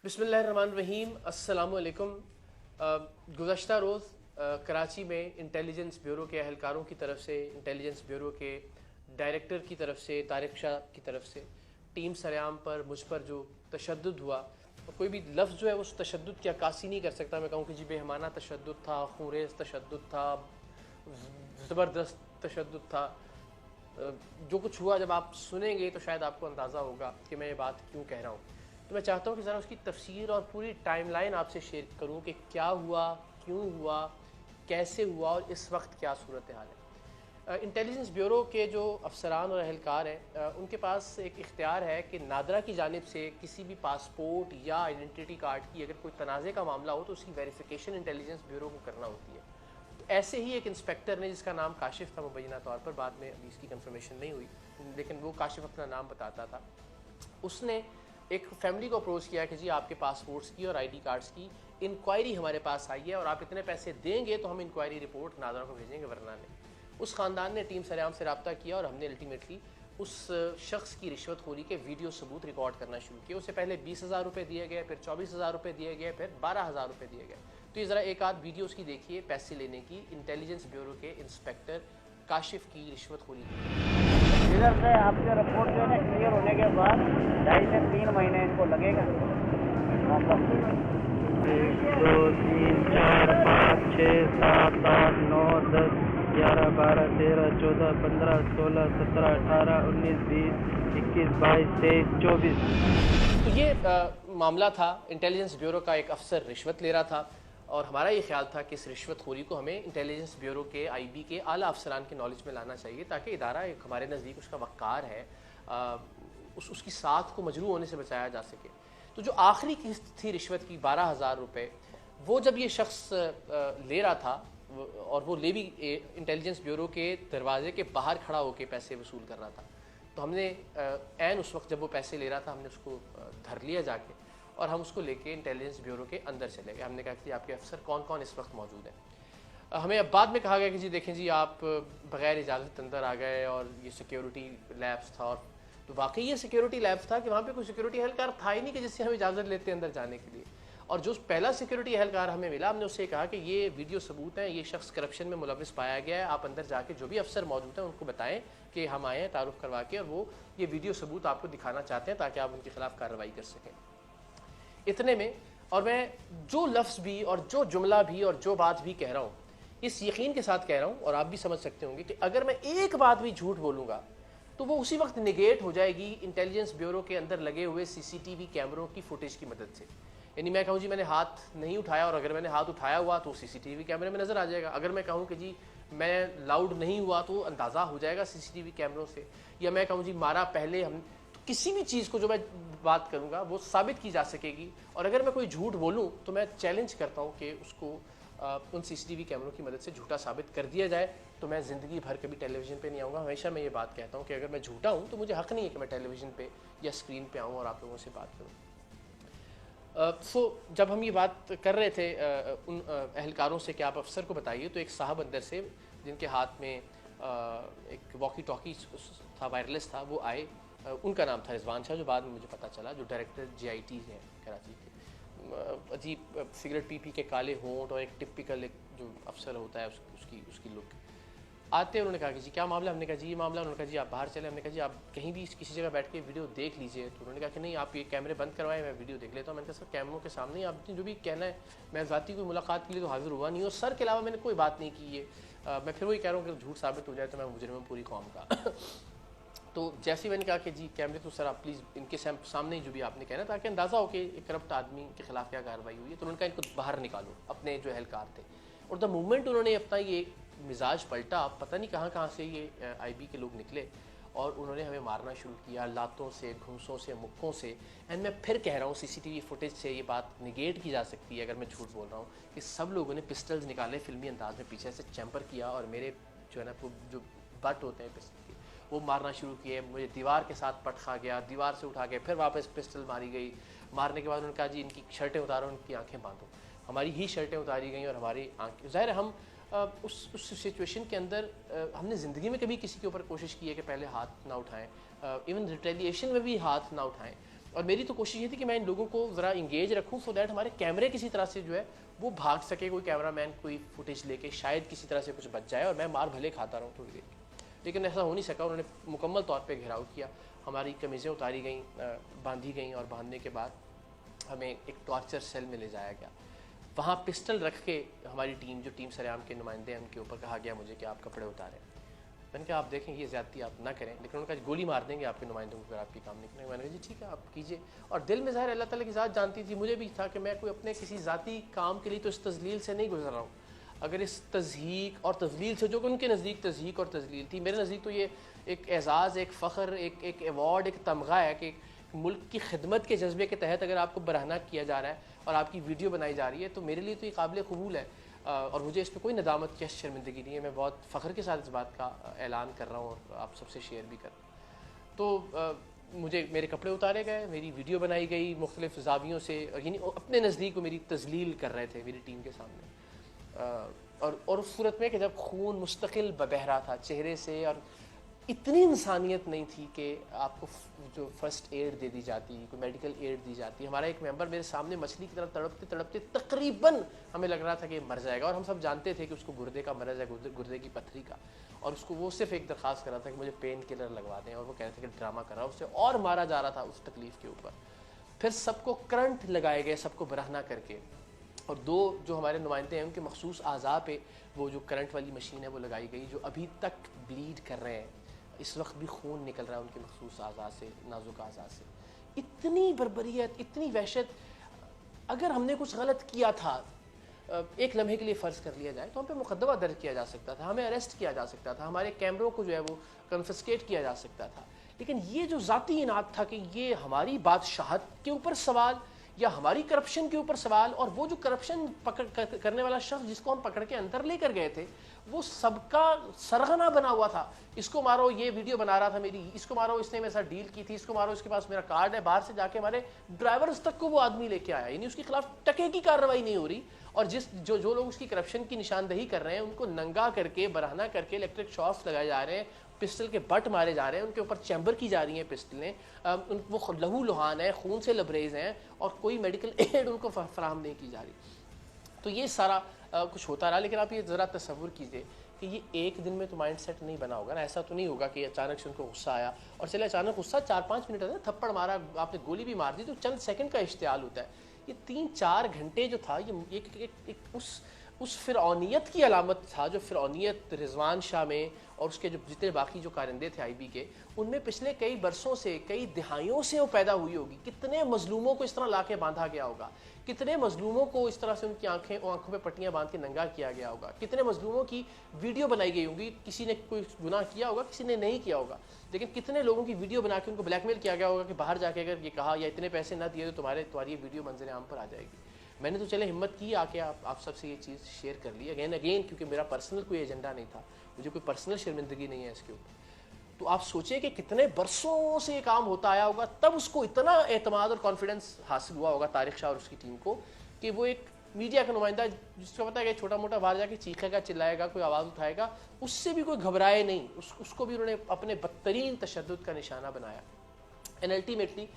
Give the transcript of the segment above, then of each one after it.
बिस्मिल्लाहिर्रहमानिर्रहीम, अस्सलामु अलैकुम। गुज़श्ता रोज़ कराची में इंटेलिजेंस ब्यूरो के अहलकारों की तरफ से, इंटेलिजेंस ब्यूरो के डायरेक्टर की तरफ से, तारिक शाह की तरफ से टीम सरेआम पर मुझ पर जो तशद्दुद हुआ, और कोई भी लफ्ज़ जो है उस तशद्दुद की अक्कासी नहीं कर सकता। मैं कहूँ कि जी बेहमाना तशद्दुद था, खूरेज़ तशद्दुद था, ज़बरदस्त तशद्दुद था। जो कुछ हुआ जब आप सुनेंगे तो शायद आपको अंदाज़ा होगा कि मैं ये बात क्यों कह रहा हूँ। तो मैं चाहता हूँ कि ज़रा उसकी तफसीर और पूरी टाइमलाइन आपसे शेयर करूँ कि क्या हुआ, क्यों हुआ, कैसे हुआ और इस वक्त क्या सूरत हाल है। इंटेलिजेंस ब्यूरो के जो अफसरान और अहलकार हैं, उनके पास एक इख्तियार है कि नादरा की जानिब से किसी भी पासपोर्ट या आइडेंटिटी कार्ड की अगर कोई तनाज़े का मामला हो तो उसकी वेरिफिकेशन इंटेलिजेंस ब्यूरो को करना होती है। तो ऐसे ही एक इंस्पेक्टर ने, जिसका नाम काशिफ था मुबैना तौर पर, बाद में अभी इसकी कंफर्मेशन नहीं हुई, लेकिन वो काशिफ अपना नाम बताता था, उसने एक फैमिली को अप्रोच किया कि जी आपके पासपोर्ट्स की और आईडी कार्ड्स की इंक्वायरी हमारे पास आई है और आप इतने पैसे देंगे तो हम इंक्वायरी रिपोर्ट नादरा को भेजेंगे, वरना नहीं। उस ख़ानदान ने टीम सरेआम से रब्ता किया और हमने अल्टीमेटली उस शख्स की रिश्वतखोरी के वीडियो सबूत रिकॉर्ड करना शुरू किए। उससे पहले 20,000 रुपये दिए गए, फिर 24,000 रुपये दिए गए, फिर 12,000 रुपये दिए गए। तो ये ज़रा एक आध वीडियो उसकी देखिए, पैसे लेने की, इंटेलिजेंस ब्यूरो के इंस्पेक्टर काशिफ की रिश्वतखोरी की। इधर से आपके रिपोर्ट जो है ना क्लियर होने के बाद 2.5 से 3 महीने इनको लगेगा। 1 2 3 4 5 6 7 8 9 10 11 12 13 14 15 16 17 18 19 20 21 22 23 24। तो ये मामला था, इंटेलिजेंस ब्यूरो का एक अफसर रिश्वत ले रहा था और हमारा ये ख्याल था कि इस रिश्वतखोरी को हमें इंटेलिजेंस ब्यूरो के आईबी के आला अफसरान के नॉलेज में लाना चाहिए, ताकि इदारा एक हमारे नज़दीक उसका वक़ार है, उसकी साख को मजरू होने से बचाया जा सके। तो जो आखिरी किस्त थी रिश्वत की 12,000 रुपये, वो जब ये शख्स ले रहा था और वो ले भी इंटेलिजेंस ब्यूरो के दरवाजे के बाहर खड़ा होकर पैसे वसूल कर रहा था, तो हमने ऐन उस वक्त जब वो पैसे ले रहा था हमने उसको धर लिया जाके और हम उसको लेके इंटेलिजेंस ब्यूरो के अंदर चले गए। हमने कहा कि आपके अफसर कौन कौन इस वक्त मौजूद हैं। हमें अब बाद में कहा गया कि जी देखें जी आप बग़ैर इजाज़त अंदर आ गए और ये सिक्योरिटी लैब्स था। और तो वाकई ये सिक्योरिटी लैब्स था कि वहाँ पे कोई सिक्योरिटी एहलकार था ही नहीं कि जिससे हम इजाज़त लेते अंदर जाने के लिए। और जो पहला सिक्योरिटी एहलकार हमें मिला, हमने उससे कहा कि ये वीडियो सबूत हैं, ये शख्स करप्शन में मुलविस पाया गया है, आप अंदर जाके जो भी अफसर मौजूद हैं उनको बताएं कि हम आए हैं तारुफ करवा के और वो ये वीडियो सबूत आपको दिखाना चाहते हैं ताकि आप उनके खिलाफ कार्रवाई कर सकें। इतने में, और मैं जो लफ्ज़ भी और जो जुमला भी और जो बात भी कह रहा हूँ इस यकीन के साथ कह रहा हूँ, और आप भी समझ सकते होंगे कि अगर मैं एक बात भी झूठ बोलूँगा तो वो उसी वक्त निगेट हो जाएगी इंटेलिजेंस ब्यूरो के अंदर लगे हुए सीसीटीवी कैमरों की फुटेज की मदद से। यानी मैं कहूँ जी मैंने हाथ नहीं उठाया और अगर मैंने हाथ उठाया हुआ तो सीसीटीवी कैमरे में नज़र आ जाएगा। अगर मैं कहूँ कि जी मैं लाउड नहीं हुआ तो अंदाज़ा हो जाएगा सीसीटीवी कैमरों से। या मैं कहूँ जी मारा पहले हम, तो किसी भी चीज़ को जो मैं बात करूँगा वो साबित की जा सकेगी। और अगर मैं कोई झूठ बोलूँ तो मैं चैलेंज करता हूँ कि उसको उन सीसीटीवी कैमरों की मदद से झूठा साबित कर दिया जाए, तो मैं ज़िंदगी भर कभी टेलीविज़न पे नहीं आऊँगा। हमेशा मैं ये बात कहता हूँ कि अगर मैं झूठा हूँ तो मुझे हक़ नहीं है कि मैं टेलीविज़न पे या स्क्रीन पे आऊँ और आप लोगों से बात करूँ। जब हम ये बात कर रहे थे उन अहलकारों से कि आप अफसर को बताइए, तो एक साहब अंदर से जिनके हाथ में एक वॉकी टॉकी था, वायरलेस था, वो आए। उनका नाम था रिजवान शाह, जो बाद में मुझे पता चला जो डायरेक्टर GIT हैं कराची के। अजीब सिगरेट पी के काले होंठ और एक टिपिकल एक जो अफसर होता है उसकी लुक। आते उन्होंने कहा कि जी क्या मामला। हमने कहा जी ये मामला। उन्होंने कहा जी आप बाहर चले। हमने कहा जी आप कहीं भी किसी जगह बैठ के वीडियो देख लीजिए। तो उन्होंने कहा कि नहीं आप ये कैमरे बंद करवाएं, मैं वीडियो देख लेता हूँ। मैंने कहा सर कैमरों के सामने ही आपने जो भी कहना है, मैं ज़ाती कोई मुलाकात के लिए तो हाजिर हुआ नहीं, और सर के अलावा मैंने कोई बात नहीं की है। मैं फिर वही कह रहा हूँ कि झूठ साबित हो जाए तो मैं मुजरिम हूं पूरी कौम का। तो जैसे मैंने कहा कि जी कैमरे तो सर आप प्लीज़ इनके सामने ही जो भी आपने कहना, ताकि अंदाज़ा हो कि एक करप्ट आदमी के खिलाफ क्या कार्रवाई हुई है। तो उन्होंने कहा इनको बाहर निकालो, अपने जो एहलकार थे। और द मूवमेंट उन्होंने अपना ये मिजाज पलटा, पता नहीं कहाँ से ये IB के लोग निकले और उन्होंने हमें मारना शुरू किया, लातों से, घूंसों से, मुक्कों से। एंड मैं फिर कह रहा हूँ CCTV फुटेज से ये बात निगेट की जा सकती है अगर मैं झूठ बोल रहा हूँ कि सब लोगों ने पिस्टल्स निकाले फिल्मी अंदाज में, पीछे से चैम्पर किया और मेरे जो है ना जो बट होते हैं पिस्टल के, वो मारना शुरू किए। मुझे दीवार के साथ पट खा गया, दीवार से उठा के फिर वापस पिस्टल मारी गई। मारने के बाद उन्होंने कहा जी इनकी शर्टें उतारो, उनकी आंखें बांधो। हमारी ही शर्टें उतारी गई और हमारी आंखें, ज़ाहिर हम उस सिचुएशन के अंदर हमने ज़िंदगी में कभी किसी के ऊपर कोशिश की है कि पहले हाथ ना उठाएं, इवन रिटेलिएशन में भी हाथ ना उठाएं। और मेरी तो कोशिश ये थी कि मैं इन लोगों को ज़रा इंगेज रखूँ सो दैट हमारे कैमरे किसी तरह से जो है वो भाग सके, कोई कैमरामैन कोई फुटेज लेके शायद किसी तरह से कुछ बच जाए और मैं मार भले खाता रहूँ थोड़ी देर। लेकिन ऐसा हो नहीं सका। उन्होंने मुकम्मल तौर पे घेराव किया, हमारी कमीज़ें उतारी गई, बांधी गई, और बांधने के बाद हमें एक टॉर्चर सेल में ले जाया गया। वहाँ पिस्टल रख के हमारी टीम, जो टीम सरेआम के नुमाइंदे हैं, उनके ऊपर कहा गया मुझे कि आप कपड़े उतारें। मैंने कहा आप देखें ये ज़्यादती आप ना करें, लेकिन उन्होंने कहा गोली मार देंगे आपके नुमाइंदों को अगर आपकी काम नहीं करेंगे। मैंने कहा जी ठीक है आप कीजिए। और दिल में ज़ाहिर अल्लाह ताला की ज़ात जानती थी, मुझे भी था कि मैं कोई अपने किसी ज़ाती काम के लिए तो इस तज़लील से नहीं गुजर रहा हूँ। अगर इस तज़हीक और तज़लील से, जो कि उनके नज़दीक तज़हीक और तज़लील थी, मेरे नज़दीक तो ये एक एज़ाज़, एक फ़ख्र, एक एवॉर्ड, एक तमगा है कि मुल्क की खिदमत के जज्बे के तहत अगर आपको बरहना किया जा रहा है और आपकी वीडियो बनाई जा रही है तो मेरे लिए तो ये काबिल कबूल है। और मुझे इस पर कोई नदामत या शर्मिंदगी नहीं है। मैं बहुत फ़ख्र के साथ इस बात का ऐलान कर रहा हूँ और आप सबसे शेयर भी कर रहा हूँ। तो मुझे मेरे कपड़े उतारे गए, मेरी वीडियो बनाई गई मुख्तलिफ ज़ावियों से, यानी अपने नज़दीक वो मेरी तज़लील कर रहे थे मेरी टीम के सामने। और उस सूरत में कि जब खून मुस्तकिल बह रहा था चेहरे से, और इतनी इंसानियत नहीं थी कि आपको जो फर्स्ट एड दे दी जाती, कोई मेडिकल एड दी जाती। हमारा एक मेंबर मेरे सामने मछली की तरह तड़पते तड़पते तकरीबन हमें लग रहा था कि मर जाएगा, और हम सब जानते थे कि उसको गुर्दे का मरज़ है, गुर्दे की पथरी का, और उसको वो सिर्फ एक दरख्वास्त कर रहा था कि मुझे पेन किलर लगवा दें, और वो कह रहे थे कि ड्रामा कर रहा है, उससे और मारा जा रहा था उस तकलीफ़ के ऊपर। फिर सबको करंट लगाए गए, सबको बरहना करके, और दो जो हमारे नुमाइंदे हैं उनके मखसूस आज़ा पे वो जो करंट वाली मशीन है वो लगाई गई, जो अभी तक ब्लीड कर रहे हैं, इस वक्त भी खून निकल रहा है उनके मखसूस आज़ा से, नाजुक आज़ा से। इतनी बर्बरियत, इतनी वहशत। अगर हमने कुछ गलत किया था, एक लम्हे के लिए फ़र्ज़ कर लिया जाए, तो हम पे मुकदमा दर्ज किया जा सकता था, हमें अरेस्ट किया जा सकता था, हमारे कैमरों को जो है वो कन्फिस्केट किया जा सकता था। लेकिन ये जो ज़ाती इनाद था कि ये हमारी बादशाहत के ऊपर सवाल या हमारी करप्शन के ऊपर सवाल, और वो जो करप्शन करने वाला शख्स जिसको हम पकड़ के अंदर लेकर गए थे वो सबका सरगना बना हुआ था। इसको मारो, ये वीडियो बना रहा था मेरी, इसको मारो, इसने मेरे साथ डील की थी, इसको मारो, इसके पास मेरा कार्ड है। बाहर से जाके हमारे ड्राइवर्स तक को वो आदमी लेके आया, यानी उसके खिलाफ टके की कार्रवाई नहीं हो रही। और जो लोग उसकी करप्शन की निशानदही कर रहे हैं उनको नंगा करके, बरहना करके, इलेक्ट्रिक शॉक्स लगाए जा रहे हैं, पिस्टल के बट मारे जा रहे हैं, उनके ऊपर चैम्बर की जा रही हैं पिस्टलें, वो लहू लुहान है, खून से लबरेज हैं, और कोई मेडिकल एड उनको फराहम नहीं की जा रही। तो ये सारा कुछ होता रहा। लेकिन आप ये ज़रा तसव्वुर कीजिए कि ये एक दिन में तो माइंड सेट नहीं बना होगा ना। ऐसा तो नहीं होगा कि अचानक से उनको गुस्सा आया और चले अचानक गुस्सा 4-5 मिनट है, थप्पड़ मारा, आपने गोली भी मार दी, तो चंद सेकंड का इश्तियाल होता है। ये 3-4 घंटे जो था, ये एक उस फ़िरौनियत की अलामत था, जो फ़िरौनियत रिजवान शाह में और उसके जो जितने बाकी जो कारिंदे थे आईबी के, उनमें पिछले कई बरसों से, कई दिहाइयों से वो पैदा हुई होगी। कितने मजलूमों को इस तरह लाके बांधा गया होगा, कितने मजलूमों को इस तरह से उनकी आंखों पे पट्टियां बांध के नंगा किया गया होगा, कितने मजलूमों की वीडियो बनाई गई होगी। किसी ने कोई गुनाह किया होगा, किसी ने नहीं किया होगा, लेकिन कितने लोगों की वीडियो बना के उनको ब्लैकमेल किया गया होगा कि बाहर जाके अगर ये कहा या इतने पैसे ना दिए तो तुम्हारी वीडियो मंजर आम पर आ जाएगी। मैंने तो चले हिम्मत की आके आप सबसे ये चीज़ शेयर कर ली अगेन, क्योंकि मेरा पर्सनल कोई एजेंडा नहीं था, मुझे कोई पर्सनल शर्मिंदगी नहीं है इसके ऊपर। तो आप सोचिए कि कितने बरसों से ये काम होता आया होगा, तब उसको इतना एतमाद और कॉन्फिडेंस हासिल हुआ होगा तारिक शाह और उसकी टीम को कि वो एक मीडिया का नुमाइंदा जिसको पता है कि छोटा मोटा बाहर जाके चीखेगा, चिल्लाएगा, कोई आवाज़ उठाएगा, उससे भी कोई घबराए नहीं, उसको भी उन्होंने अपने बदतरीन तशद्दुद का निशाना बनाया। एंड अल्टीमेटली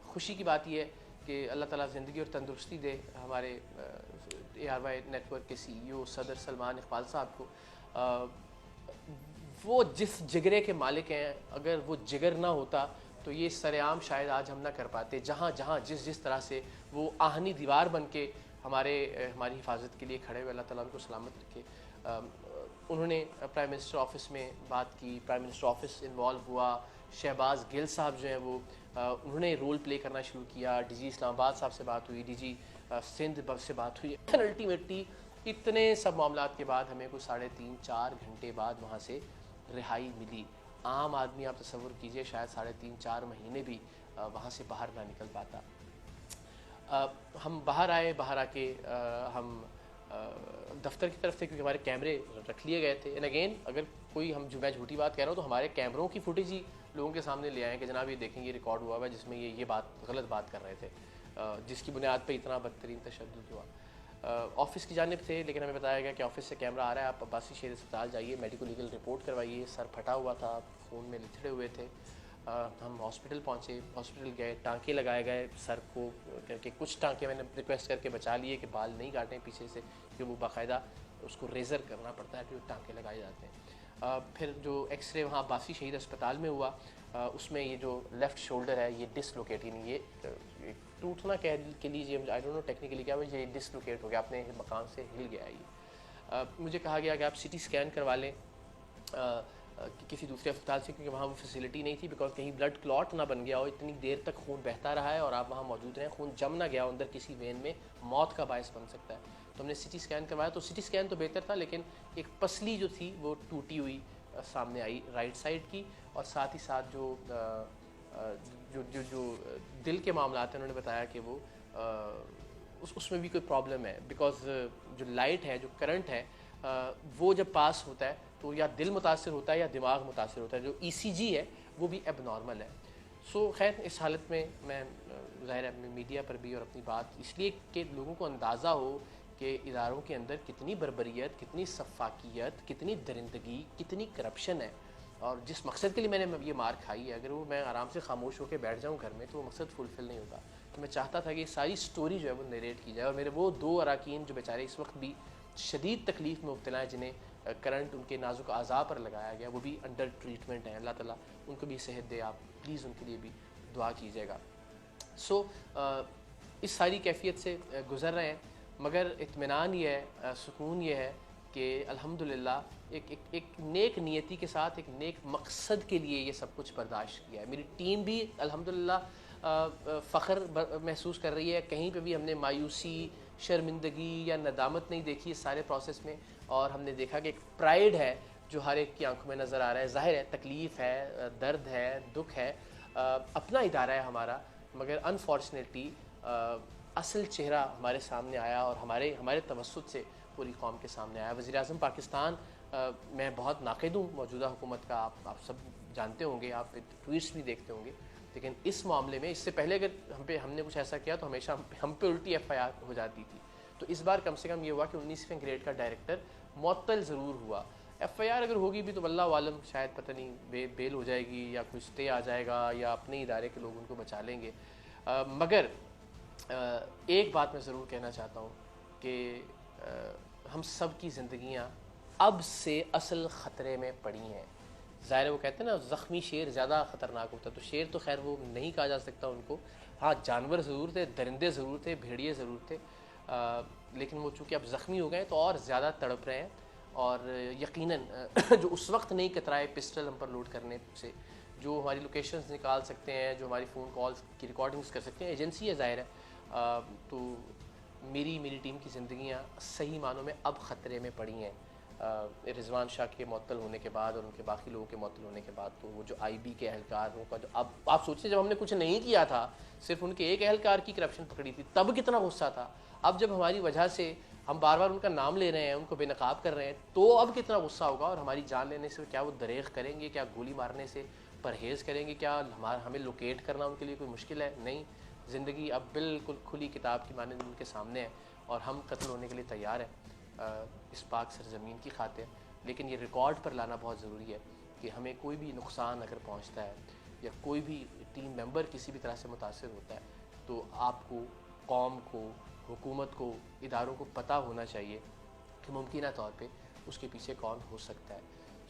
खुशी की बात यह है कि अल्लाह ताला ज़िंदगी और तंदुरुस्ती दे हमारे ARY नेटवर्क के CEO सदर सलमान इकबाल साहब को। वो जिस जिगरे के मालिक हैं, अगर वो जिगर ना होता तो ये सरेआम शायद आज हम ना कर पाते। जहाँ जहाँ जिस तरह से वो आहनी दीवार बन के हमारी हिफाजत के लिए खड़े हुए, अल्लाह ताला उनको सलामत रखे। उन्होंने प्राइम मिनिस्टर ऑफिस में बात की, प्राइम मिनिस्टर ऑफिस इन्वॉल्व हुआ, शहबाज गिल साहब जो हैं वो उन्होंने रोल प्ले करना शुरू किया, DG इस्लामाबाद साहब से बात हुई, DG सिंध से बात हुई। अल्टीमेटली इतने सब मामलात के बाद हमें कुछ 3.5-4 घंटे बाद वहाँ से रिहाई मिली। आम आदमी आप तसव्वुर कीजिए शायद 3.5-4 महीने भी वहाँ से बाहर ना निकल पाता। हम बाहर आए, बाहर आके हम दफ्तर की तरफ थे क्योंकि हमारे कैमरे रख लिए गए थे। एंड अगेन अगर कोई मैं झूठी बात कह रहा हूँ तो हमारे कैमरों की फुटेज ही लोगों के सामने ले आए कि जनाब ये देखें, ये रिकॉर्ड हुआ हुआ है जिसमें ये गलत बात कर रहे थे, जिसकी बुनियाद पे इतना बदतरीन तशद्दुद हुआ। ऑफिस की जानिब थे, लेकिन हमें बताया गया कि ऑफिस से कैमरा आ रहा है, आप अब्बासी शेर अस्पताल जाइए, मेडिको लीगल रिपोर्ट करवाइए। सर फटा हुआ था, खून में लिथड़े हुए थे। हम हॉस्पिटल पहुँचे, हॉस्पिटल गए, टाँके लगाए गए सर को करके, कुछ टाँके मैंने रिक्वेस्ट करके बचा लिए कि बाल नहीं काटें पीछे से, कि वो बाकायदा उसको रेज़र करना पड़ता है, फिर टाँके लगाए जाते हैं। फिर जो एक्सरे वहाँ बासी शहीद अस्पताल में हुआ, उसमें ये जो लेफ़्ट शोल्डर है ये डिसलोकेट, यानी ये टूटना कह के लीजिए, आई डोंट नो टेक्निकली क्या, ये डिसलोकेट हो गया, अपने मकान से हिल गया ये। मुझे कहा गया कि आप सीटी स्कैन करवा लें किसी दूसरे अस्पताल से, क्योंकि वहाँ वो फैसिलिटी नहीं थी, बिकॉज कहीं ब्लड क्लॉट ना बन गया हो, इतनी देर तक खून बहता रहा है और आप वहाँ मौजूद रहें, खून जम ना गया हो अंदर किसी वेन में, मौत का बायस बन सकता है। तो हमने सीटी स्कैन करवाया, तो सीटी स्कैन तो बेहतर था, लेकिन एक पसली जो थी वो टूटी हुई सामने आई राइट साइड की, और साथ ही साथ जो जो जो जो दिल के मामला हैं, उन्होंने बताया कि वो उसमें भी कोई प्रॉब्लम है, बिकॉज जो लाइट है, जो करंट है, वो जब पास होता है तो या दिल मुतासर होता है या दिमाग मुतासर होता है, जो ECG है वो भी एबनॉर्मल है। सो खैर इस हालत में मैं ज़ाहिर है मीडिया पर भी और अपनी बात इसलिए कि लोगों को अंदाज़ा हो कि इदारों के अंदर कितनी बर्बरियत, कितनी सफाकियत, कितनी दरिंदगी, कितनी करप्शन है, और जिस मकसद के लिए मैंने ये मार खाई है, अगर वो मैं आराम से खामोश होकर बैठ जाऊँ घर में तो वो मकसद फुलफ़िल नहीं होता। तो मैं चाहता था कि सारी स्टोरी जो है वो नरेट की जाए, और मेरे वो 2 अरकान जो बेचारे इस वक्त भी शदीद तकलीफ़ में मुब्तला हैं, जिन्हें करंट उनके नाजुक अज़ा पर लगाया गया, वो भी अंडर ट्रीटमेंट है, अल्लाह ताला उनको भी सेहत दे, आप प्लीज़ उनके लिए भी दुआ कीजिएगा। सो इस सारी कैफियत से गुज़र रहे हैं, मगर इत्मीनान ये है, सुकून ये है कि अल्हम्दुलिल्लाह एक नेक नियति के साथ, एक नेक मकसद के लिए ये सब कुछ बर्दाश्त किया है। मेरी टीम भी अल्हम्दुलिल्लाह फ़ख्र महसूस कर रही है, कहीं पे भी हमने मायूसी, शर्मिंदगी या नदामत नहीं देखी इस सारे प्रोसेस में, और हमने देखा कि एक प्राइड है जो हर एक की आंखों में नज़र आ रहा है। ज़ाहिर है तकलीफ़ है, दर्द है, दुख है, अपना इदारा है हमारा, मगर अनफॉर्चुनेटली असल चेहरा हमारे सामने आया, और हमारे तवस्सुत से पूरी कौम के सामने आया। वज़ीर-ए-आज़म पाकिस्तान, मैं बहुत नाक़िद हूँ मौजूदा हुकूमत का, आप सब जानते होंगे, आप ट्वीट्स भी देखते होंगे, लेकिन इस मामले में इससे पहले अगर हमने कुछ ऐसा किया तो हमेशा हम पे उल्टी FIR हो जाती थी। तो इस बार कम से कम ये हुआ कि 19वें ग्रेड का डायरेक्टर मुअत्तल ज़रूर हुआ। FIR अगर होगी भी तो वल्लाह आलम, शायद पता नहीं बेल हो जाएगी या कुछ स्टे आ जाएगा या अपने इदारे के लोग उनको बचा लेंगे। मगर एक बात मैं ज़रूर कहना चाहता हूँ कि हम सब की ज़िंदगियाँ अब से असल ख़तरे में पड़ी हैं। ज़ाहिर है वो कहते हैं ना, ज़ख्मी शेर ज़्यादा ख़तरनाक होता है, तो शेर तो खैर वो नहीं कहा जा सकता उनको, हाँ जानवर ज़रूर थे, दरिंदे ज़रूर थे, भेड़िए ज़रूर थे, लेकिन वो चूँकि अब ज़ख्मी हो गए तो और ज़्यादा तड़प रहे हैं। और यकीनन जो उस वक्त नहीं कतराए पिस्टल हम पर लोड करने से, जो हमारी लोकेशंस निकाल सकते हैं, जो हमारी फ़ोन कॉल्स की रिकॉर्डिंग्स कर सकते हैं, एजेंसी है ज़ाहिर है, तो मेरी टीम की ज़िंदगियाँ सही मानों में अब ख़तरे में पड़ी हैं। रिजवान शाह के मुअत्तल होने के बाद और उनके बाकी लोगों के मुअत्तल होने के बाद, तो वो जो IB के एहलकारों का जो, अब आप सोचिए जब हमने कुछ नहीं किया था, सिर्फ उनके एक एहलकार की करप्शन पकड़ी थी, तब कितना गुस्सा था। अब जब हमारी वजह से हम बार बार उनका नाम ले रहे हैं, उनको बेनकाब कर रहे हैं, तो अब कितना गुस्सा होगा। और हमारी जान लेने से क्या वो दरेग करेंगे? क्या गोली मारने से परहेज़ करेंगे? क्या हमें लोकेट करना उनके लिए कोई मुश्किल है? नहीं, ज़िंदगी अब बिल्कुल खुली किताब की माने उनके सामने है, और हम कत्ल होने के लिए तैयार हैं इस पाक सरजमीन की खातिर। लेकिन ये रिकॉर्ड पर लाना बहुत ज़रूरी है कि हमें कोई भी नुकसान अगर पहुंचता है या कोई भी टीम मेंबर किसी भी तरह से मुतासर होता है, तो आपको, कौम को, हुकूमत को, इदारों को पता होना चाहिए कि मुमकिन तौर पे उसके पीछे कौन हो सकता है।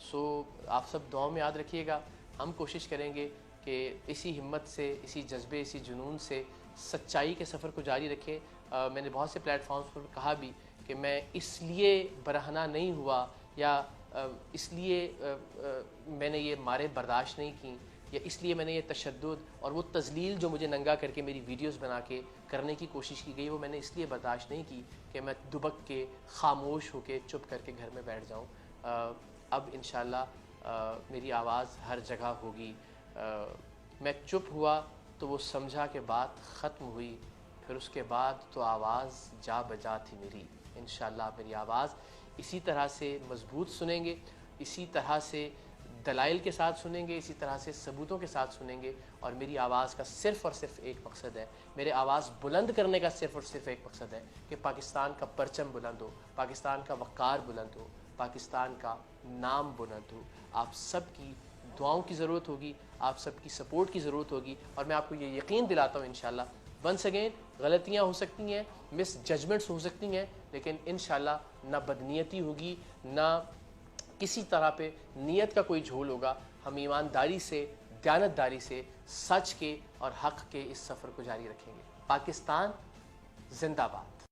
सो आप सब दुआ में याद रखिएगा। हम कोशिश करेंगे कि इसी हिम्मत से, इसी जज्बे, इसी जुनून से सच्चाई के सफ़र को जारी रखें। मैंने बहुत से प्लेटफॉर्म्स पर कहा भी कि मैं इसलिए बरहना नहीं हुआ या इसलिए मैंने ये मारे बर्दाश्त नहीं की, या इसलिए मैंने ये तशद्दुद और वो तज़लील जो मुझे नंगा करके मेरी वीडियोस बना के करने की कोशिश की गई, वो मैंने इसलिए बर्दाश्त नहीं की कि मैं दुबक के, खामोश होके, चुप करके घर में बैठ जाऊँ। अब इंशाअल्लाह मेरी आवाज़ हर जगह होगी। मैं चुप हुआ तो वो समझा कि बात ख़त्म हुई, फिर उसके बाद तो आवाज़ जा बजा थी मेरी। इंशाअल्लाह मेरी आवाज़ इसी तरह से मजबूत सुनेंगे, इसी तरह से दलाइल के साथ सुनेंगे, इसी तरह से सबूतों के साथ सुनेंगे। और मेरी आवाज़ का सिर्फ़ और सिर्फ एक मकसद है, मेरे आवाज़ बुलंद करने का सिर्फ़ और सिर्फ एक मकसद है कि पाकिस्तान का परचम बुलंद हो, पाकिस्तान का वक़ार बुलंद हो, पाकिस्तान का नाम बुलंद हो। आप सब की दुआओं की ज़रूरत होगी, आप सबकी सपोर्ट की ज़रूरत होगी। और मैं आपको ये यकीन दिलाता हूँ इंशाल्लाह, वंस अगेन गलतियाँ हो सकती हैं, मिस जजमेंट्स हो सकती हैं, लेकिन इंशाल्लाह ना बदनीयती होगी, ना किसी तरह पे नीयत का कोई झोल होगा। हम ईमानदारी से, दयानतदारी से, सच के और हक़ के इस सफ़र को जारी रखेंगे। पाकिस्तान जिंदाबाद।